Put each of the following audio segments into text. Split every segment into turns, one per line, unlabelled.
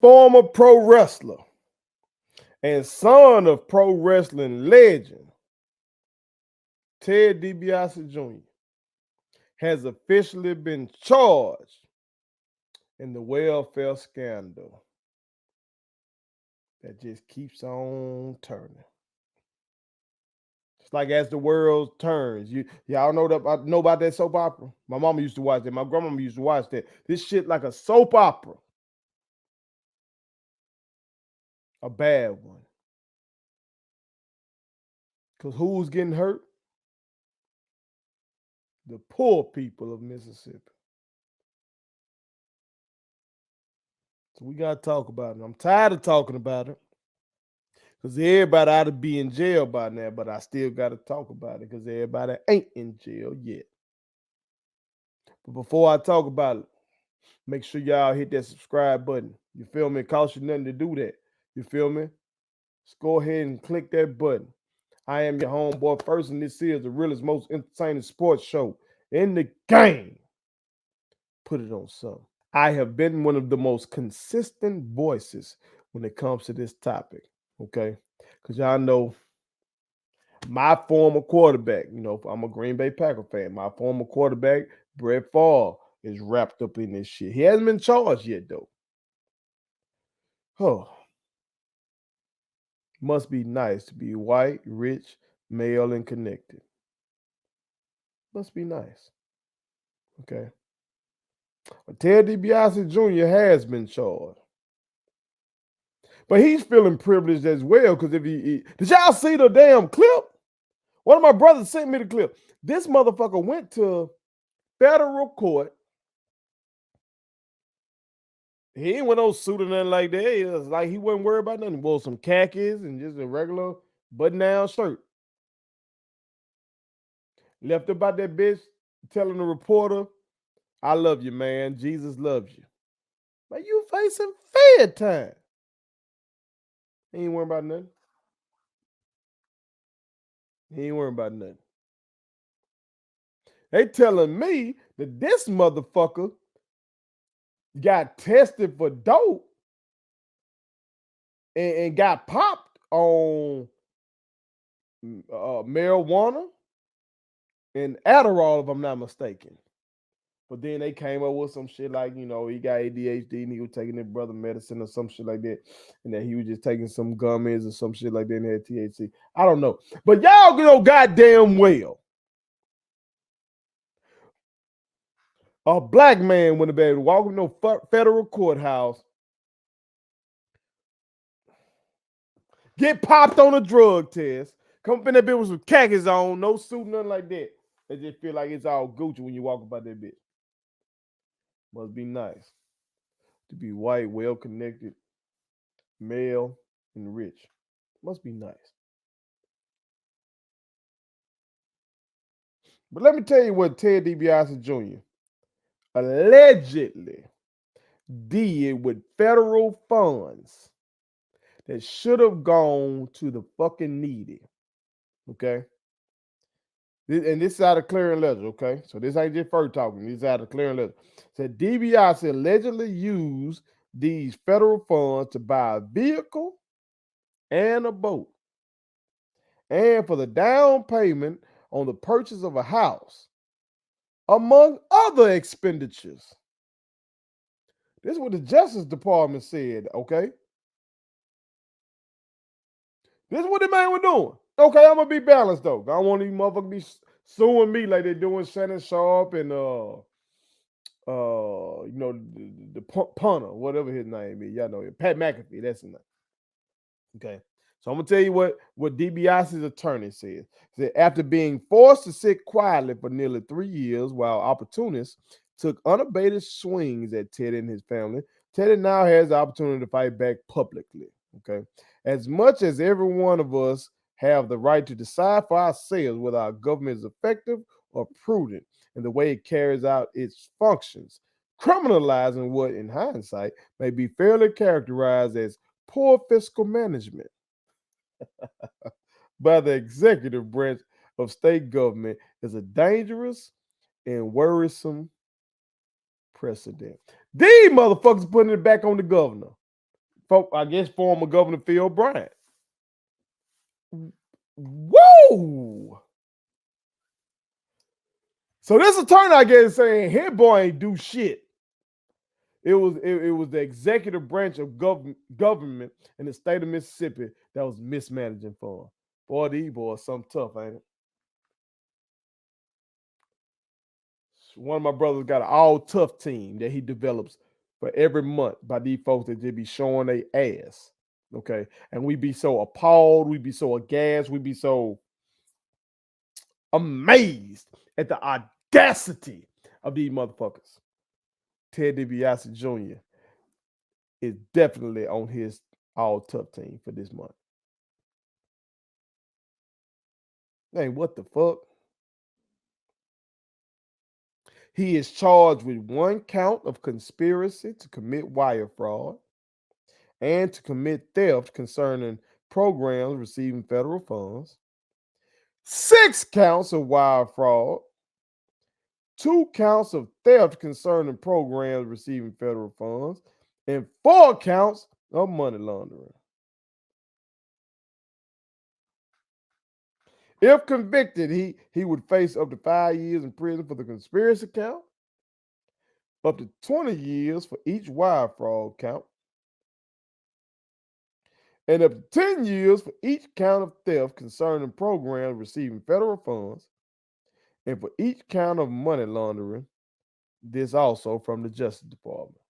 Former pro wrestler and son of pro wrestling legend Ted DiBiase Jr. has officially been charged in the welfare scandal that just keeps on turning. It's like as the world turns. Y'all know about that soap opera? My mama used to watch that. My grandmama used to watch that. This shit like a soap opera. A bad one. Because who's getting hurt? The poor people of Mississippi. So we got to talk about it. I'm tired of talking about it. Because everybody ought to be in jail by now, but I still got to talk about it because everybody ain't in jail yet. But before I talk about it, make sure y'all hit that subscribe button. You feel me? It costs you nothing to do that. You feel me? Just go ahead and click that button. I am your homeboy first, and this is the realest, most entertaining sports show in the game. Put it on something. I have been one of the most consistent voices when it comes to this topic, okay? Because y'all know my former quarterback, I'm a Green Bay Packer fan. My former quarterback, Brett Favre, is wrapped up in this shit. He hasn't been charged yet, though. Oh. Must be nice to be white, rich, male, and connected. Must be nice. Okay. But Ted DiBiase Jr. has been charged. But he's feeling privileged as well because if he did y'all see the damn clip? One of my brothers sent me the clip. This motherfucker went to federal court. He ain't went no suit or nothing like that. It was like he wasn't worried about nothing. He wore some khakis and just a regular button-down shirt. Left about that bitch telling the reporter, I love you, man. Jesus loves you. But you facing Fed time. He ain't worrying about nothing. He ain't worrying about nothing. They telling me that this motherfucker got tested for dope and got popped on marijuana and Adderall, if I'm not mistaken. But then they came up with some shit like, he got ADHD and he was taking his brother medicine or some shit like that. And that he was just taking some gummies or some shit like that and had THC. I don't know. But y'all know goddamn well. A black man went to bed walking no federal courthouse, get popped on a drug test, come up in that bitch with some khakis on, no suit, nothing like that. They just feel like it's all Gucci when you walk about that bitch. Must be nice to be white, well-connected, male, and rich. Must be nice. But let me tell you what Ted DiBiase Jr. allegedly did with federal funds that should have gone to the fucking needy. Okay? And this is out of clearing letters, okay? So this ain't just first talking. This is out of clearing letters. Said DiBiase allegedly used these federal funds to buy a vehicle and a boat, and for the down payment on the purchase of a house, among other expenditures. This is what the Justice Department said, okay? This is what the man was doing. Okay, I'm gonna be balanced though. I don't want these motherfuckers be suing me like they're doing Shannon Sharp and the punter, whatever his name is. Y'all know it. Pat McAfee, that's his name. Okay. So I'm gonna tell you what DiBiase's attorney said. He said after being forced to sit quietly for nearly 3 years while opportunists took unabated swings at Ted and his family, Teddy now has the opportunity to fight back publicly. Okay. As much as every one of us have the right to decide for ourselves whether our government is effective or prudent in the way it carries out its functions, criminalizing what, in hindsight, may be fairly characterized as poor fiscal management by the executive branch of state government is a dangerous and worrisome precedent. These motherfuckers putting it back on the governor. I guess former Governor Phil Bryant. Whoa! So this attorney, I guess, saying his boy ain't do shit. It was the executive branch of government in the state of Mississippi that was mismanaging for him. Boy, these boys something tough, ain't it? One of my brothers got an all tough team that he develops for every month by these folks that just be showing their ass. Okay. And we be so appalled, we be so aghast, we be so amazed at the audacity of these motherfuckers. Ted DiBiase Jr. is definitely on his all tough team for this month. Hey, what the fuck? He is charged with 1 count of conspiracy to commit wire fraud and to commit theft concerning programs receiving federal funds, 6 counts of wire fraud, 2 counts of theft concerning programs receiving federal funds, and 4 counts of money laundering. If convicted, he would face up to 5 years in prison for the conspiracy count, up to 20 years for each wire fraud count, and up to 10 years for each count of theft concerning programs receiving federal funds, and for each count of money laundering, this also from the Justice Department.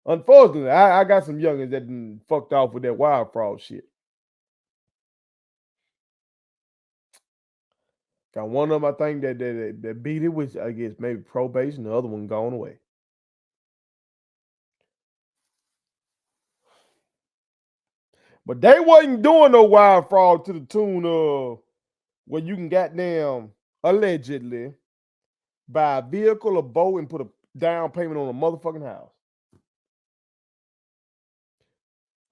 Unfortunately, I got some youngins that done fucked off with that wire fraud shit. Got one of them, I think, that beat it, which I guess maybe probation, the other one gone away. But they wasn't doing no wire fraud to the tune of where you can goddamn allegedly buy a vehicle or boat and put a down payment on a motherfucking house.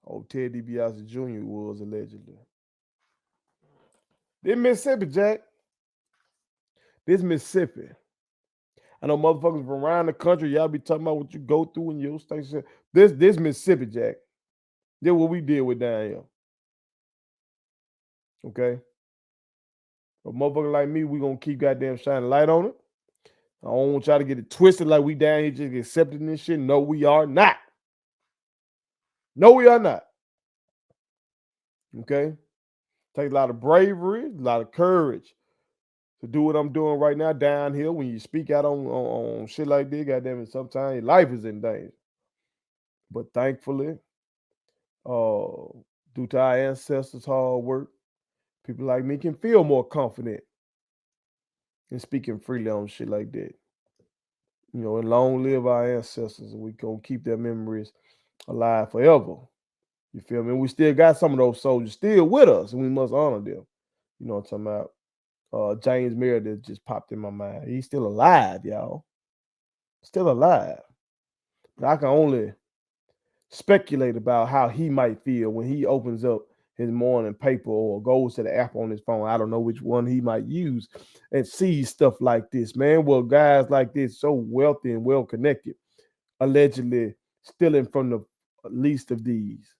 Oh, Ted DiBiase Jr. was allegedly. This Mississippi, Jack. This Mississippi. I know motherfuckers from around the country, y'all be talking about what you go through in your station. This Mississippi, Jack. This what we deal with down here. Okay? A motherfucker like me, we gonna keep goddamn shining light on it. I don't want y'all to get it twisted like we down here just accepting this shit. No, we are not. No, we are not. Okay? Takes a lot of bravery, a lot of courage to do what I'm doing right now down here. When you speak out on shit like this, goddamn it, sometimes your life is in danger. But thankfully, due to our ancestors' hard work, people like me can feel more confident in speaking freely on shit like that. You know, and long live our ancestors, and we gonna keep their memories alive forever. You feel me? We still got some of those soldiers still with us, and we must honor them. You know what I'm talking about? James Meredith just popped in my mind. He's still alive, y'all. Still alive. But I can only speculate about how he might feel when he opens up his morning paper or goes to the app on his phone. I don't know which one he might use and sees stuff like this, man. Well, guys like this, so wealthy and well connected, allegedly stealing from the least of these.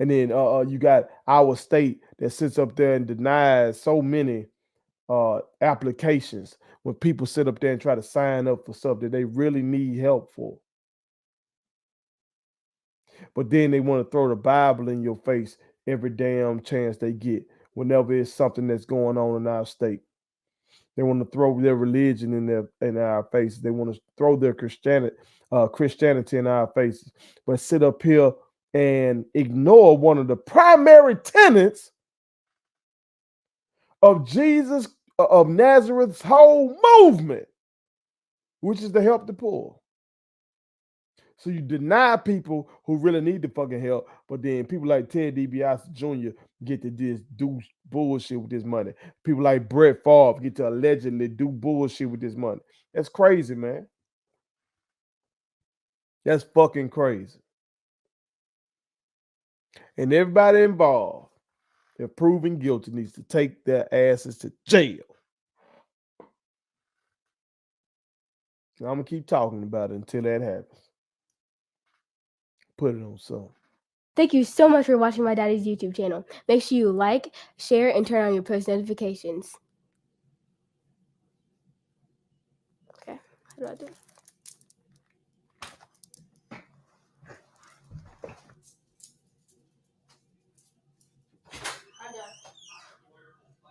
And then you got our state that sits up there and denies so many applications when people sit up there and try to sign up for stuff that they really need help for. But then they want to throw the Bible in your face every damn chance they get whenever it's something that's going on in our state. They want to throw their religion in our faces. They want to throw their Christianity in our faces, but sit up here and ignore one of the primary tenets of Jesus of Nazareth's whole movement, which is to help the poor. So you deny people who really need the fucking help, but then people like Ted DiBiase Jr. get to do bullshit with this money. People like Brett Favre get to allegedly do bullshit with this money. That's crazy, man. That's fucking crazy. And everybody involved, if proven guilty, needs to take their asses to jail. And I'm gonna keep talking about it until that happens. Put it on something.
Thank you so much for watching my daddy's YouTube channel. Make sure you like, share, and turn on your post notifications. Okay, how do I do it?